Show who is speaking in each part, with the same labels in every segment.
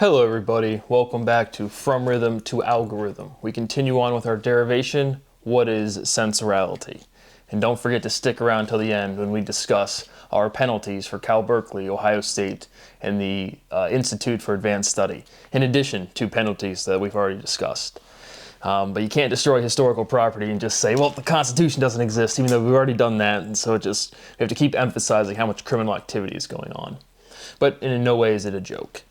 Speaker 1: Hello everybody, welcome back to From Rhythm to Algorithm. We continue on with our derivation, what is sensorality? And don't forget to stick around till the end when we discuss our penalties for Cal Berkeley, Ohio State, and the Institute for Advanced Study, in addition to penalties that we've already discussed. But you can't destroy historical property and just say, well, the Constitution doesn't exist, even though we've already done that, and so we have to keep emphasizing how much criminal activity is going on. But in no way is it a joke.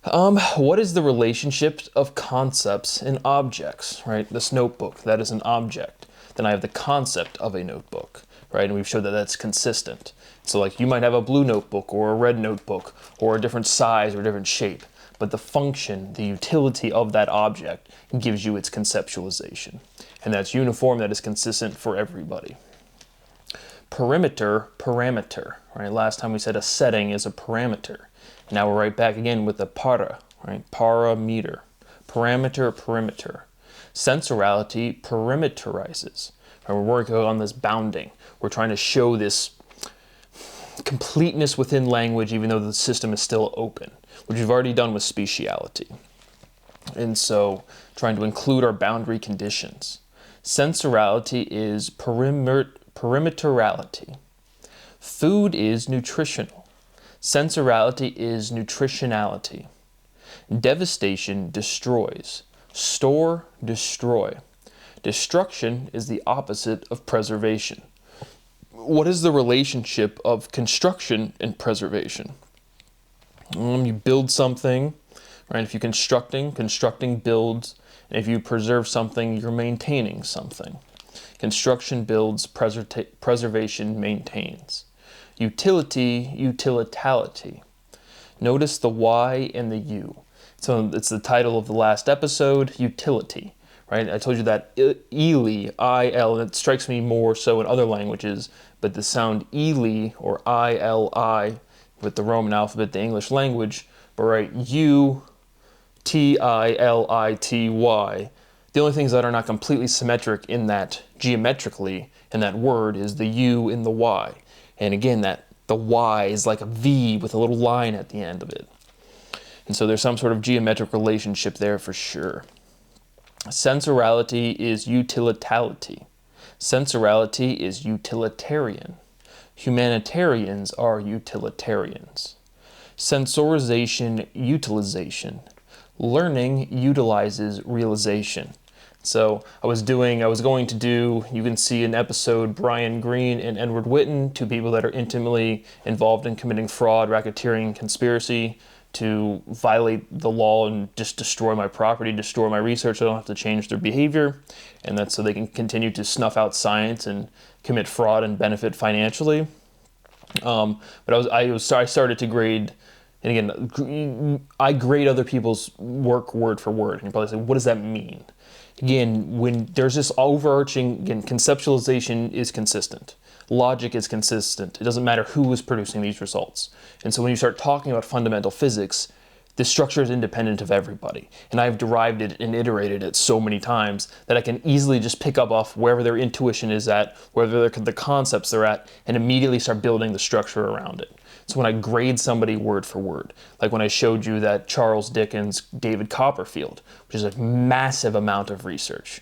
Speaker 1: What is the relationship of concepts and objects, right? This notebook, that is an object. Then I have the concept of a notebook, right? And we've showed that that's consistent. So like you might have a blue notebook or a red notebook or a different size or a different shape, but the function, the utility of that object gives you its conceptualization. And that's uniform, that is consistent for everybody. Perimeter, parameter, right? Last time we said a setting is a parameter. Now we're right back again with the para, right? Parameter. Parameter, perimeter. Sensorality perimeterizes. Right? We're working on this bounding. We're trying to show this completeness within language even though the system is still open, which we've already done with speciality. And so trying to include our boundary conditions. Sensorality is perimeterality. Food is nutritional. Sensorality is nutritionality. Devastation destroys. Store, destroy. Destruction is the opposite of preservation. What is the relationship of construction and preservation? You build something, right? If you're constructing builds. And if you preserve something, you're maintaining something. Construction builds, preservation maintains. Utility, utilitality. Notice the Y and the U. So it's the title of the last episode, utility, right? I told you that ili, I-L, and it strikes me more so in other languages, but the sound ili or I-L-I with the Roman alphabet, the English language, but right, U-T-I-L-I-T-Y. The only things that are not completely symmetric in that geometrically in that word is the U and the Y. And again, that the Y is like a V with a little line at the end of it. And so there's some sort of geometric relationship there for sure. Sensorality is utilitality. Sensorality is utilitarian. Humanitarians are utilitarians. Sensorization, utilization. Learning utilizes realization. So I was going to do, you can see an episode, Brian Greene and Edward Witten, two people that are intimately involved in committing fraud, racketeering, conspiracy to violate the law and just destroy my property, destroy my research. I don't have to change their behavior. And that's so they can continue to snuff out science and commit fraud and benefit financially. But I started to grade, and again, I grade other people's work word for word. And you're probably saying, what does that mean? Again, when there's this overarching, again, conceptualization is consistent. Logic is consistent. It doesn't matter who is producing these results. And so when you start talking about fundamental physics, the structure is independent of everybody. And I've derived it and iterated it so many times that I can easily just pick up off wherever their intuition is at, wherever the concepts they're at, and immediately start building the structure around it. So when I grade somebody word for word, like when I showed you that Charles Dickens, David Copperfield, which is a massive amount of research,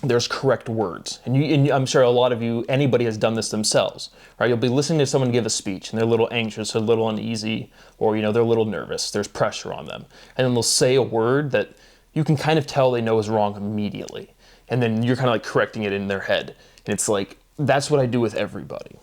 Speaker 1: there's correct words. And I'm sure a lot of you, anybody has done this themselves, right? You'll be listening to someone give a speech and they're a little anxious, or a little uneasy, or they're a little nervous. There's pressure on them. And then they'll say a word that you can kind of tell they know is wrong immediately. And then you're kind of like correcting it in their head. And it's like, that's what I do with everybody.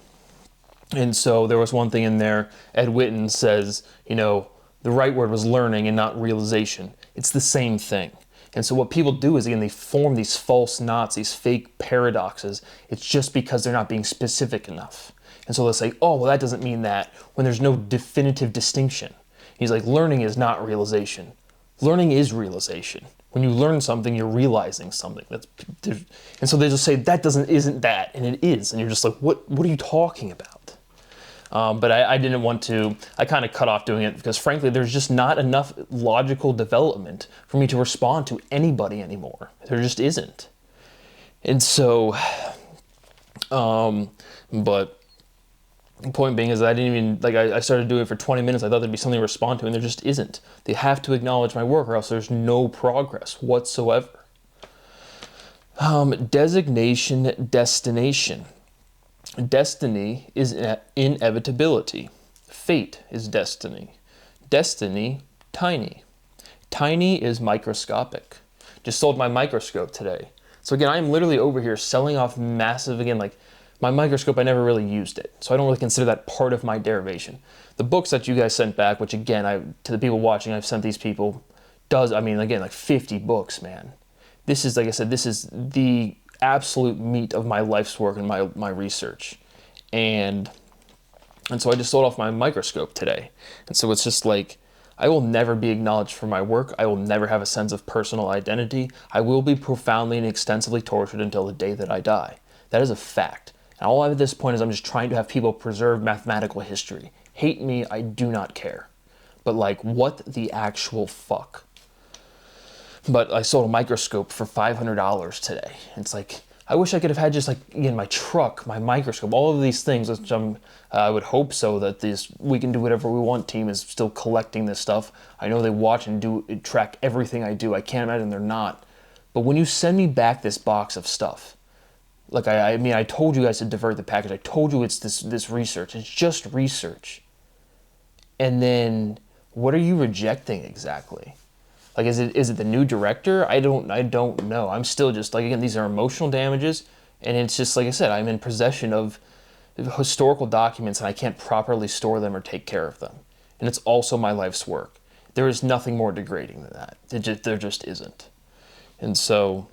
Speaker 1: And so there was one thing in there, Ed Witten says, the right word was learning and not realization. It's the same thing. And so what people do is, again, they form these false knots, these fake paradoxes. It's just because they're not being specific enough. And so they'll say, oh, well, that doesn't mean that, when there's no definitive distinction. He's like, learning is not realization. Learning is realization. When you learn something, you're realizing something. And so they just say, that isn't that, and it is. And you're just like, what are you talking about? But I didn't want to, I kind of cut off doing it because frankly, there's just not enough logical development for me to respond to anybody anymore. There just isn't. And so, but The point being is I didn't even, like, I started doing it for 20 minutes. I thought there'd be something to respond to, and there just isn't. They have to acknowledge my work, or else there's no progress whatsoever. Designation, destination. Destiny is inevitability. Fate is destiny. Destiny, tiny. Tiny is microscopic. Just sold my microscope today. So again, I'm literally over here selling off massive, again, like my microscope, I never really used it. So I don't really consider that part of my derivation. The books that you guys sent back, which again, to the people watching, I've sent these people, again, like 50 books, man. This is, like I said, this is the absolute meat of my life's work and my research. And so I just sold off my microscope today. And so it's just like, I will never be acknowledged for my work. I will never have a sense of personal identity. I will be profoundly and extensively tortured until the day that I die. That is a fact. And all I have at this point is I'm just trying to have people preserve mathematical history. Hate me, I do not care. But like, what the actual fuck? But I sold a microscope for $500 today. It's like, I wish I could have had just like, again, my truck, my microscope, all of these things, which I would hope so that this We Can Do Whatever We Want team is still collecting this stuff. I know they watch and track everything I do. I can't imagine they're not. But when you send me back this box of stuff, like, I told you guys to divert the package. I told you it's this research. It's just research. And then what are you rejecting exactly? Like, is it the new director? I don't know. I'm still just, like, again, these are emotional damages, and it's just, like I said, I'm in possession of historical documents, and I can't properly store them or take care of them. And it's also my life's work. There is nothing more degrading than that. There just isn't. And so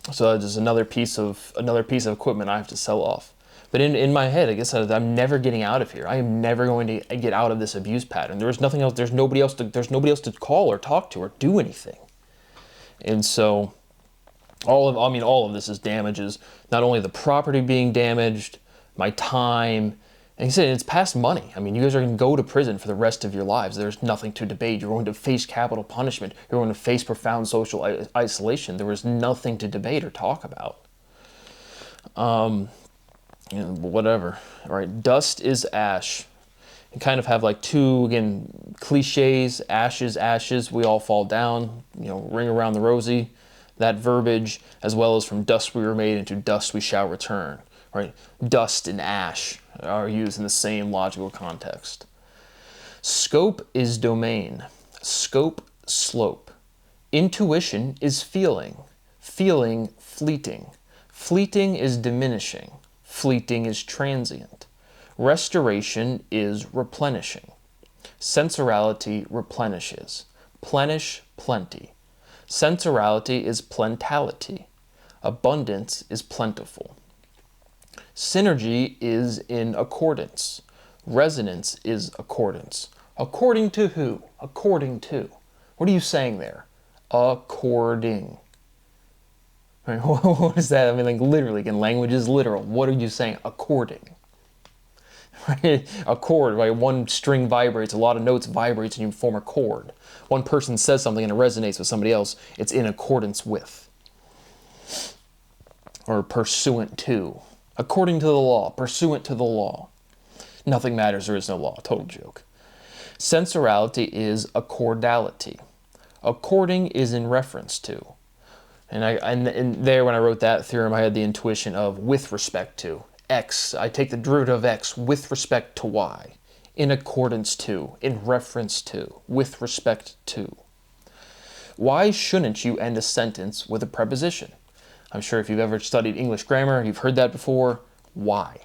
Speaker 1: that's just another piece of equipment I have to sell off. But in my head, I guess I'm never getting out of here. I am never going to get out of this abuse pattern. There's nothing else. There's nobody else to call or talk to or do anything. And so all of this is damages. Not only the property being damaged, my time. And I said, it's past money. I mean, you guys are going to go to prison for the rest of your lives. There's nothing to debate. You're going to face capital punishment. You're going to face profound social isolation. There was nothing to debate or talk about. Whatever. All right, dust is ash. And kind of have like two, again, cliches, ashes, we all fall down, ring around the rosy. That verbiage, as well as from dust we were made, into dust we shall return. Right? Dust and ash are used in the same logical context. Scope is domain. Scope, slope. Intuition is feeling. Feeling, fleeting. Fleeting is diminishing. Fleeting is transient. Restoration is replenishing. Sensorality replenishes. Plenish, plenty. Sensorality is plentality. Abundance is plentiful. Synergy is in accordance. Resonance is accordance. According to who? According to. What are you saying there? According. Right, what is that? I mean, like, literally, again, language is literal. What are you saying? According. Right? A chord, right? One string vibrates, a lot of notes vibrates, and you form a chord. One person says something and it resonates with somebody else. It's in accordance with. Or pursuant to. According to the law. Pursuant to the law. Nothing matters, there is no law. Total joke. Sensorality is accordality. According is in reference to. And there, when I wrote that theorem, I had the intuition of with respect to. X, I take the derivative of X with respect to Y. In accordance to, in reference to, with respect to. Why shouldn't you end a sentence with a preposition? I'm sure if you've ever studied English grammar, you've heard that before. Why?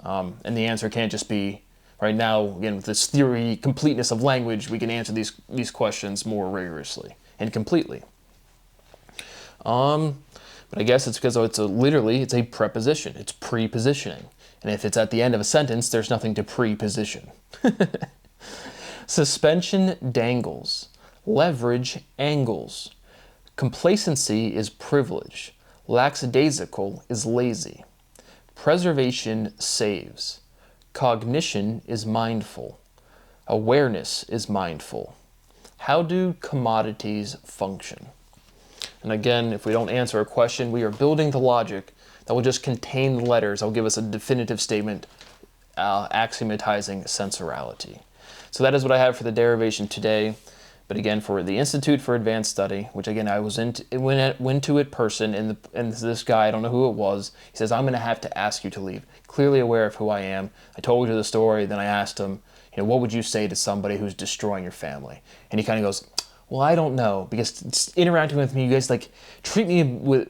Speaker 1: And the answer can't just be, right now, again, with this theory, completeness of language, we can answer these questions more rigorously and completely. But I guess it's because it's a preposition. It's prepositioning. And if it's at the end of a sentence, there's nothing to preposition. Suspension dangles. Leverage angles. Complacency is privilege. Lackadaisical is lazy. Preservation saves. Cognition is mindful. Awareness is mindful. How do commodities function? And again, if we don't answer a question, we are building the logic that will just contain letters that will give us a definitive statement axiomatizing sensorality. So that is what I have for the derivation today. But again, for the Institute for Advanced Study, which again I went to it person, and this guy, I don't know who it was, he says, I'm going to have to ask you to leave. Clearly aware of who I am. I told you the story, then I asked him, what would you say to somebody who's destroying your family? And he kind of goes, well, I don't know, because interacting with me, you guys like treat me with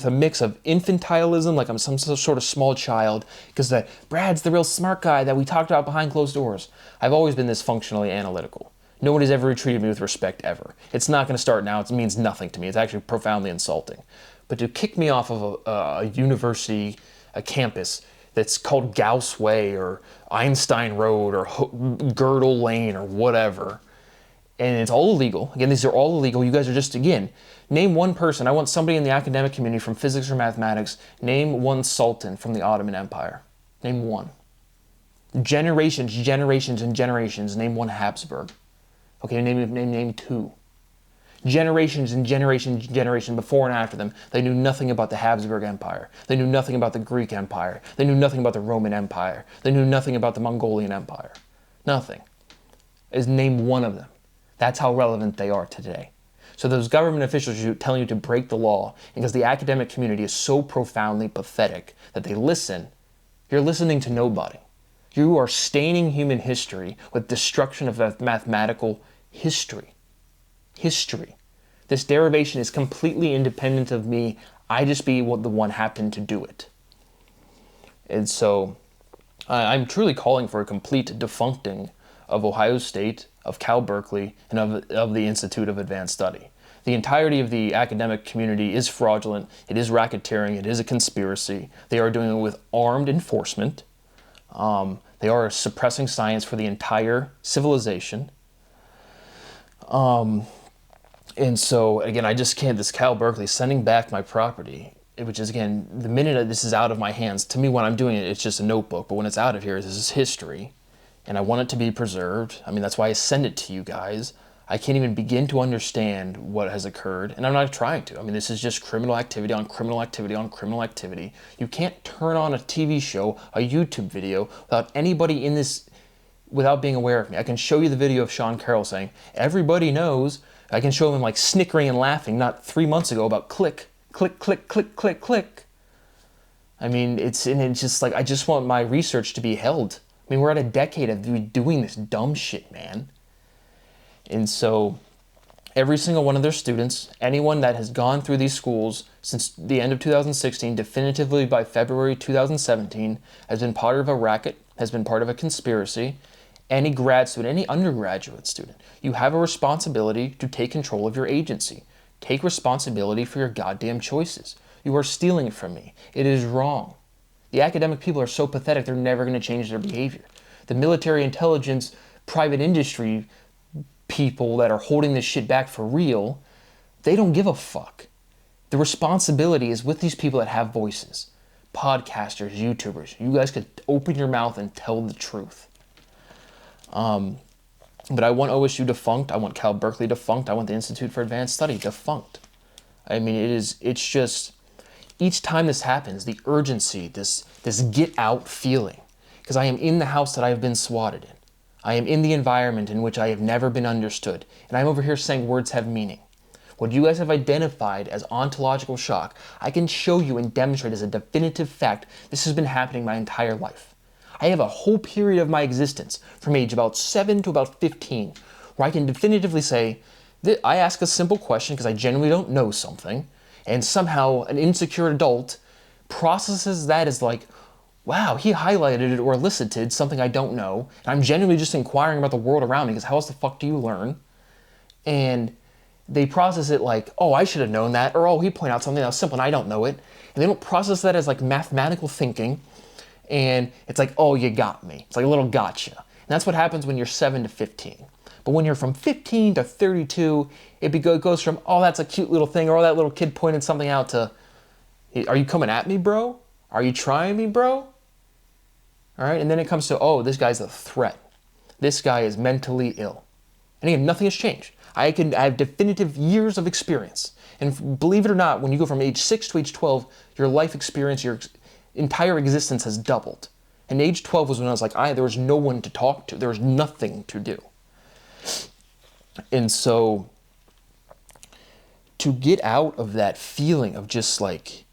Speaker 1: a mix of infantilism, like I'm some sort of small child, because that Brad's the real smart guy that we talked about behind closed doors. I've always been this functionally analytical. No one has ever treated me with respect ever. It's not going to start now. It means nothing to me. It's actually profoundly insulting. But to kick me off of a university, a campus that's called Gauss Way or Einstein Road or Girdle Lane or whatever, and it's all illegal. Again, these are all illegal. You guys are just, again, name one person. I want somebody in the academic community from physics or mathematics. Name one sultan from the Ottoman Empire. Name one. Generations, and generations. Name one Habsburg. Okay, name two. Generations and generations before and after them, they knew nothing about the Habsburg Empire. They knew nothing about the Greek Empire. They knew nothing about the Roman Empire. They knew nothing about the Mongolian Empire. Nothing. Name one of them. That's how relevant they are today. So those government officials telling you to break the law, because the academic community is so profoundly pathetic that they listen, you're listening to nobody. You are staining human history with destruction of mathematical history. History. This derivation is completely independent of me. I just be the one happened to do it. And so I'm truly calling for a complete defuncting of Ohio State, of Cal Berkeley, and of the Institute of Advanced Study. The entirety of the academic community is fraudulent. It is racketeering. It is a conspiracy. They are doing it with armed enforcement. They are suppressing science for the entire civilization. And so, again, I just can't, this Cal Berkeley sending back my property, which is, again, the minute this is out of my hands, to me when I'm doing it, it's just a notebook, but when it's out of here, this is history, and I want it to be preserved. I mean, that's why I send it to you guys. I can't even begin to understand what has occurred, and I'm not trying to. I mean, this is just criminal activity on criminal activity on criminal activity. You can't turn on a TV show, a YouTube video, without anybody in this, without being aware of me. I can show you the video of Sean Carroll saying, everybody knows. I can show him like snickering and laughing, not 3 months ago, about click, click, click, click, click, click. I mean, it's just like, I just want my research to be held. I mean, we're at a decade of doing this dumb shit, man. And so every single one of their students, anyone that has gone through these schools since the end of 2016, definitively by February 2017, has been part of a racket, has been part of a conspiracy. Any grad student, any undergraduate student, you have a responsibility to take control of your agency. Take responsibility for your goddamn choices. You are stealing it from me. It is wrong. The academic people are so pathetic, they're never going to change their behavior. The military intelligence, private industry people that are holding this shit back for real, they don't give a fuck. The responsibility is with these people that have voices. Podcasters, YouTubers. You guys could open your mouth and tell the truth. But I want OSU defunct. I want Cal Berkeley defunct. I want the Institute for Advanced Study defunct. I mean, it's just, each time this happens, the urgency, this get out feeling, because I am in the house that I have been swatted in. I am in the environment in which I have never been understood. And I'm over here saying words have meaning. What you guys have identified as ontological shock, I can show you and demonstrate as a definitive fact this has been happening my entire life. I have a whole period of my existence, from age about 7 to about 15, where I can definitively say, that I ask a simple question because I genuinely don't know something, and somehow an insecure adult processes that as like, wow, he highlighted it or elicited something I don't know, and I'm genuinely just inquiring about the world around me because how else the fuck do you learn? And they process it like, oh, I should have known that, or oh, he pointed out something that was simple and I don't know it. And they don't process that as like mathematical thinking. And it's like, oh, you got me. It's like a little gotcha. And that's what happens when you're 7 to 15. But when you're from 15 to 32, it goes from, oh, that's a cute little thing, or oh, that little kid pointed something out, to, are you coming at me, bro? Are you trying me, bro? All right, and then it comes to, oh, this guy's a threat. This guy is mentally ill. And again, nothing has changed. I have definitive years of experience. And believe it or not, when you go from age 6 to age 12, your life experience, your entire existence has doubled. And age 12 was when I was like, there was no one to talk to. There was nothing to do. And so to get out of that feeling of just like,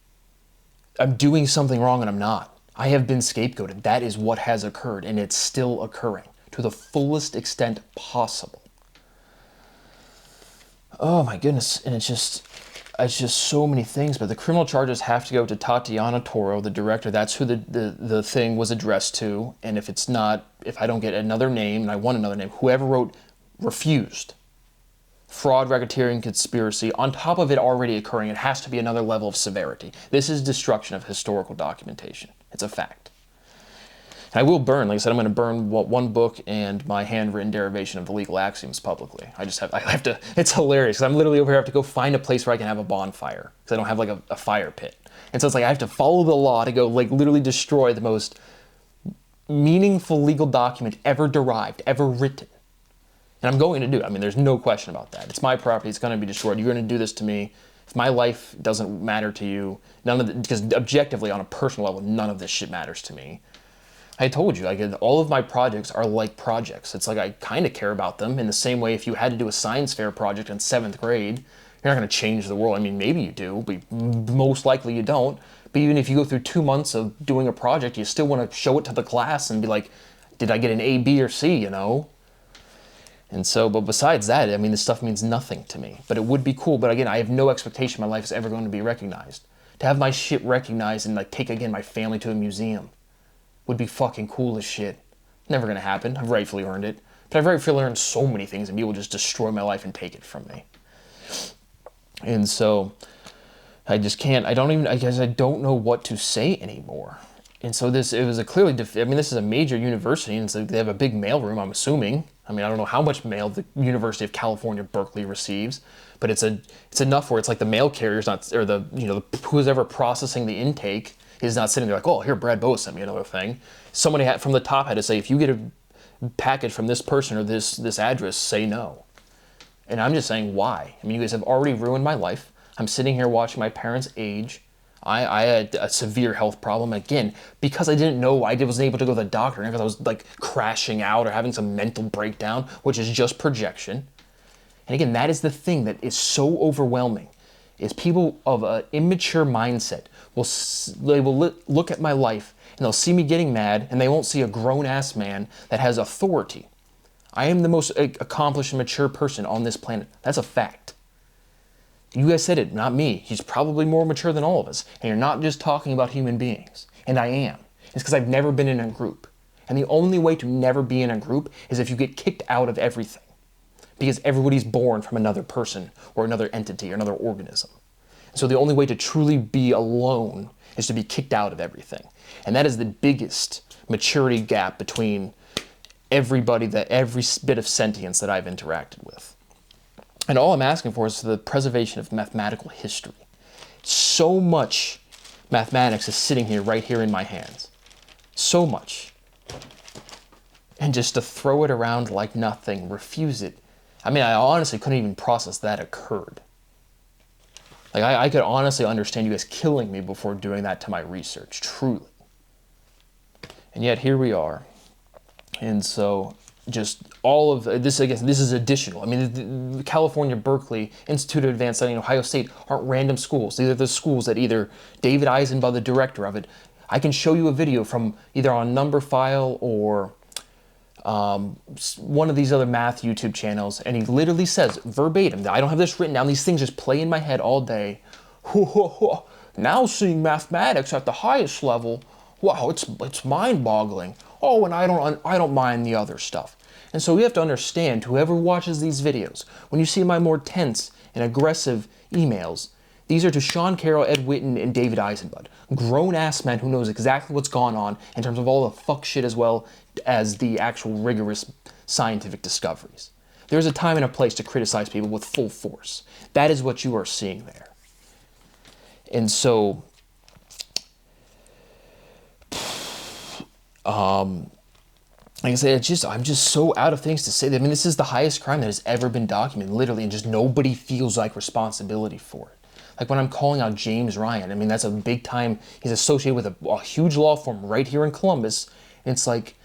Speaker 1: I'm doing something wrong and I'm not. I have been scapegoated. That is what has occurred, and it's still occurring to the fullest extent possible. Oh my goodness. And it's just so many things, but the criminal charges have to go to Tatiana Toro, the director. That's who the thing was addressed to. And if it's not, if I don't get another name, and I want another name, whoever wrote refused. Fraud, racketeering, conspiracy. On top of it already occurring, it has to be another level of severity. This is destruction of historical documentation. It's a fact. And I will burn, like I said, I'm going to burn one book and my handwritten derivation of the legal axioms publicly. I have to, it's hilarious, because I'm literally over here, I have to go find a place where I can have a bonfire, because I don't have like a fire pit. And so it's like I have to follow the law to go like literally destroy the most meaningful legal document ever derived, ever written. And I'm going to do it. I mean, there's no question about that. It's my property. It's going to be destroyed. You're going to do this to me. If my life doesn't matter to you, because objectively, on a personal level, none of this shit matters to me. I told you, like, all of my projects are like projects. It's like I kind of care about them in the same way if you had to do a science fair project in 7th grade, you're not going to change the world. I mean, maybe you do, but most likely you don't. But even if you go through 2 months of doing a project, you still want to show it to the class and be like, did I get an A, B, or C, you know? And so, but besides that, I mean, this stuff means nothing to me. But it would be cool. But again, I have no expectation my life is ever going to be recognized. To have my shit recognized and like take, again, my family to a museum would be fucking cool as shit. Never going to happen. I've rightfully earned it. But I've rightfully earned so many things, and people just destroy my life and take it from me. And so I just can't, I guess I don't know what to say anymore. And so this is a major university, and so they have a big mailroom, I'm assuming. I mean, I don't know how much mail the University of California, Berkeley receives, but it's enough where it's like the mail carrier's not, or who's ever processing the intake is not sitting there like, oh, here, Brad Bowe sent me another thing. Somebody from the top had to say, if you get a package from this person or this address, say no. And I'm just saying, why? I mean, you guys have already ruined my life. I'm sitting here watching my parents age. I had a severe health problem, again, because I didn't know, I wasn't able to go to the doctor, because I was like crashing out or having some mental breakdown, which is just projection. And again, that is the thing that is so overwhelming, is people of an immature mindset will look at my life and they'll see me getting mad, and they won't see a grown-ass man that has authority. I am the most accomplished and mature person on this planet. That's a fact. You guys said it, not me. He's probably more mature than all of us. And you're not just talking about human beings. And I am. It's because I've never been in a group. And the only way to never be in a group is if you get kicked out of everything. Because everybody's born from another person or another entity or another organism. So the only way to truly be alone is to be kicked out of everything. And that is the biggest maturity gap between every bit of sentience that I've interacted with. And all I'm asking for is the preservation of mathematical history. So much mathematics is sitting here, right here in my hands. So much. And just to throw it around like nothing, refuse it. I mean, I honestly couldn't even process that occurred. Like, I could honestly understand you guys killing me before doing that to my research, truly. And yet, here we are. And so, just all of this, I guess, this is additional. I mean, the California, Berkeley, Institute of Advanced Study, and Ohio State aren't random schools. These are the schools that either David Eisenbud, the director of it, I can show you a video from either on Numberphile or one of these other math YouTube channels, and he literally says verbatim, I don't have this written down, these things just play in my head all day. Now seeing mathematics at the highest level, wow, it's mind-boggling. Oh, and I don't mind the other stuff. And so we have to understand, whoever watches these videos, when you see my more tense and aggressive emails, these are to Sean Carroll, Ed Witten, and David Eisenbud. Grown-ass men who knows exactly what's gone on in terms of all the fuck shit as well as the actual rigorous scientific discoveries. There's a time and a place to criticize people with full force. That is what you are seeing there. And so, like I said, I'm just so out of things to say. I mean, this is the highest crime that has ever been documented, literally, and just nobody feels like responsibility for it. Like when I'm calling out James Ryan, I mean, that's a big time, he's associated with a huge law firm right here in Columbus, It's like,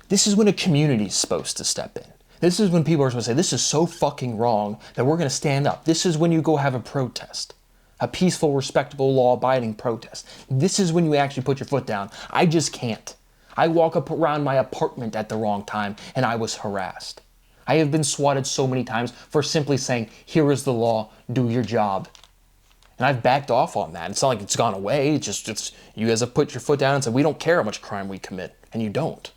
Speaker 1: this is when a community is supposed to step in. This is when people are supposed to say, this is so fucking wrong that we're going to stand up. This is when you go have a protest. A peaceful, respectable, law-abiding protest. This is when you actually put your foot down. I just can't. I walk up around my apartment at the wrong time and I was harassed. I have been swatted so many times for simply saying, here is the law, do your job. And I've backed off on that. It's not like it's gone away. It's you guys have put your foot down and said, we don't care how much crime we commit. And you don't.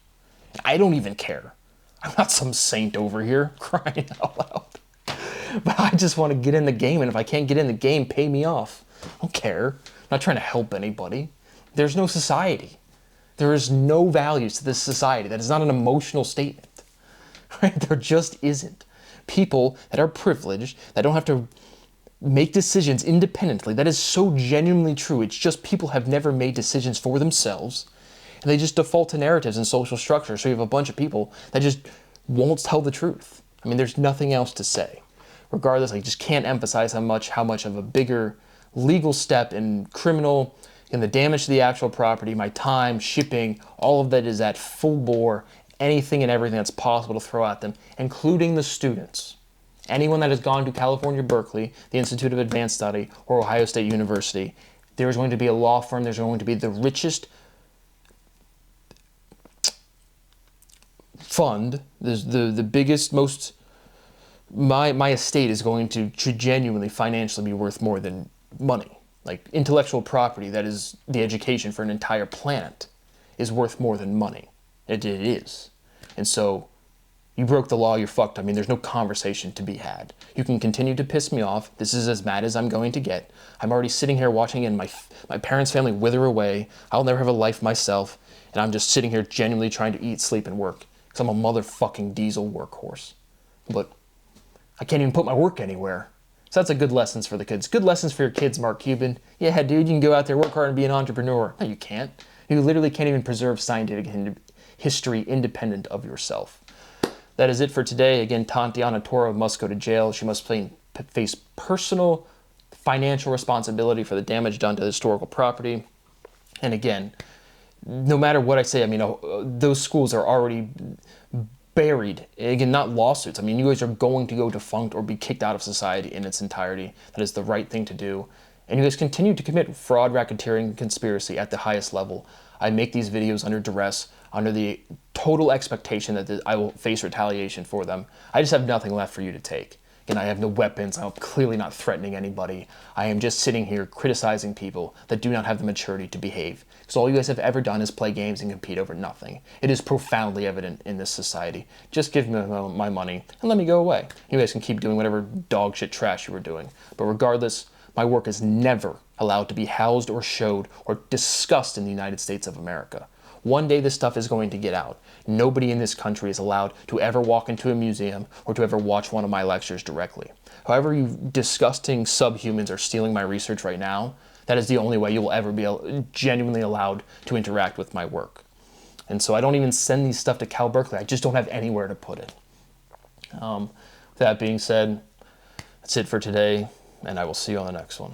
Speaker 1: I don't even care. I'm not some saint over here crying out loud. But I just want to get in the game, and if I can't get in the game, pay me off. I don't care. I'm not trying to help anybody. There's no society. There is no values to this society. That is not an emotional statement. Right? There just isn't. People that are privileged, that don't have to make decisions independently, that is so genuinely true. It's just people have never made decisions for themselves, and they just default to narratives and social structure. So you have a bunch of people that just won't tell the truth. I mean, there's nothing else to say. Regardless, I just can't emphasize how much of a bigger legal step in criminal, in the damage to the actual property, my time, shipping, all of that is at full bore, anything and everything that's possible to throw at them, including the students. Anyone that has gone to California, Berkeley, the Institute of Advanced Study, or Ohio State University, there is going to be a law firm, there's going to be the richest fund, the biggest, most... My estate is going to genuinely financially be worth more than money. Like intellectual property, that is the education for an entire planet, is worth more than money. It is. And so you broke the law, you're fucked. I mean, there's no conversation to be had. You can continue to piss me off. This is as mad as I'm going to get. I'm already sitting here watching my parents' family wither away. I'll never have a life myself. And I'm just sitting here genuinely trying to eat, sleep, and work. Because I'm a motherfucking diesel workhorse. But I can't even put my work anywhere. So that's a good lessons for the kids. Good lessons for your kids, Mark Cuban. Yeah, dude, you can go out there, work hard, and be an entrepreneur. No, you can't. You literally can't even preserve scientific history independent of yourself. That is it for today. Again, Tatiana Toro must go to jail. She must face personal financial responsibility for the damage done to historical property. And again, no matter what I say, I mean, those schools are already buried. Again, not lawsuits. I mean, you guys are going to go defunct or be kicked out of society in its entirety. That is the right thing to do. And you guys continue to commit fraud, racketeering, and conspiracy at the highest level. I make these videos under duress, under the total expectation that I will face retaliation for them. I just have nothing left for you to take. Again, I have no weapons. I'm clearly not threatening anybody. I am just sitting here criticizing people that do not have the maturity to behave. Because all you guys have ever done is play games and compete over nothing. It is profoundly evident in this society. Just give me my money and let me go away. You guys can keep doing whatever dog shit trash you were doing. But regardless, my work is never allowed to be housed or showed or discussed in the United States of America. One day this stuff is going to get out. Nobody in this country is allowed to ever walk into a museum or to ever watch one of my lectures directly. However you disgusting subhumans are stealing my research right now, that is the only way you will ever be genuinely allowed to interact with my work. And so I don't even send these stuff to Cal Berkeley. I just don't have anywhere to put it. With that being said, that's it for today, and I will see you on the next one.